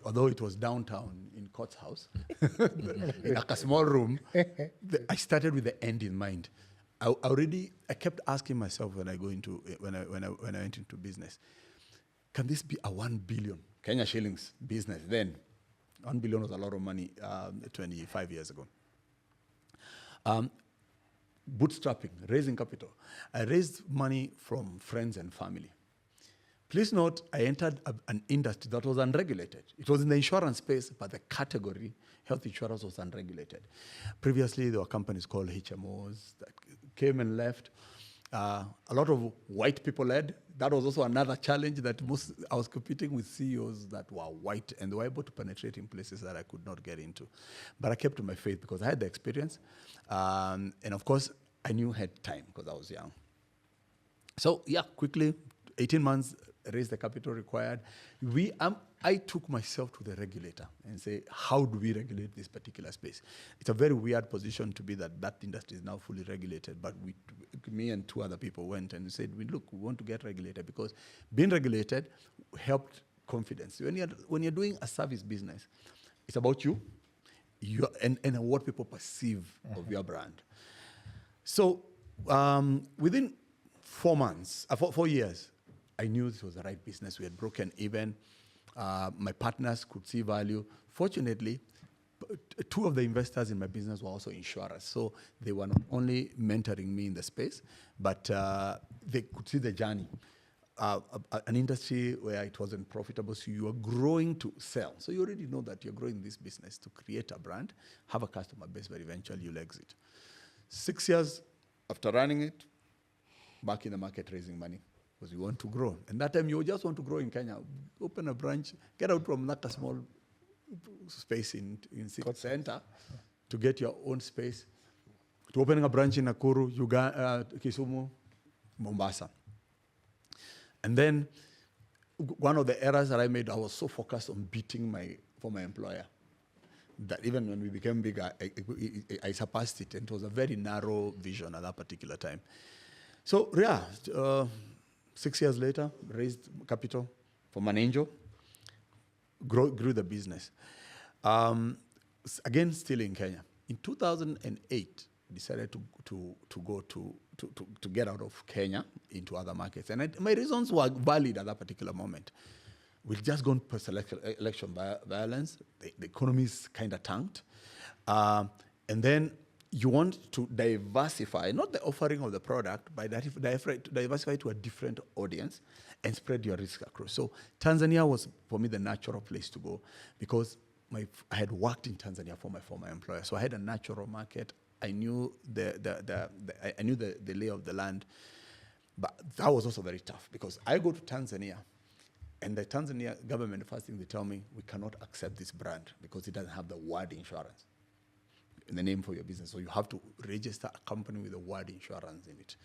although it was downtown in Court's house, in like a small room, I started with the end in mind. I kept asking myself when I went into business, can this be a 1 billion Kenya shillings business then? 1 billion was a lot of money 25 years ago. Bootstrapping, raising capital. I raised money from friends and family. Please note, I entered an industry that was unregulated. It was in the insurance space, but the category, health insurance, was unregulated. Previously, there were companies called HMOs that came and left. A lot of white people led. That was also another challenge that I was competing with CEOs that were white, and they were able to penetrate in places that I could not get into. But I kept to my faith because I had the experience. And of course, I knew I had time because I was young. So yeah, quickly, 18 months, raised the capital required. I took myself to the regulator and say, how do we regulate this particular space? It's a very weird position to be that industry is now fully regulated, but me and 2 other people went and said, look, we want to get regulated because being regulated helped confidence. When you're doing a service business, it's about you and what people perceive of your brand. So within 4 years, I knew this was the right business. We had broken even. My partners could see value. Fortunately, 2 of the investors in my business were also insurers. So they were not only mentoring me in the space, but they could see the journey. An industry where it wasn't profitable, so you are growing to sell. So you already know that you're growing this business to create a brand, have a customer base, but eventually you'll exit. 6 years after running it, back in the market raising money. Because you want to grow. And that time you just want to grow in Kenya. Open a branch, get out from like a small space in city center to get your own space. To opening a branch in Nakuru, Uganda, Kisumu, Mombasa. And then one of the errors that I made, I was so focused on beating for my employer that even when we became bigger, I surpassed it. And it was a very narrow vision at that particular time. So yeah, 6 years later, raised capital from an angel, grew the business. Again, still in Kenya. In 2008, decided to get out of Kenya into other markets. And my reasons were valid at that particular moment. We've just gone post-election violence. The economy is kind of tanked. And then you want to diversify, not the offering of the product, but diversify to a different audience and spread your risk across. So Tanzania was, for me, the natural place to go because I had worked in Tanzania for my former employer. So I had a natural market. I knew the lay of the land. But that was also very tough because I go to Tanzania, and the Tanzania government, the first thing they tell me, we cannot accept this brand because it doesn't have the word insurance in the name for your business. So you have to register a company with the word insurance in it.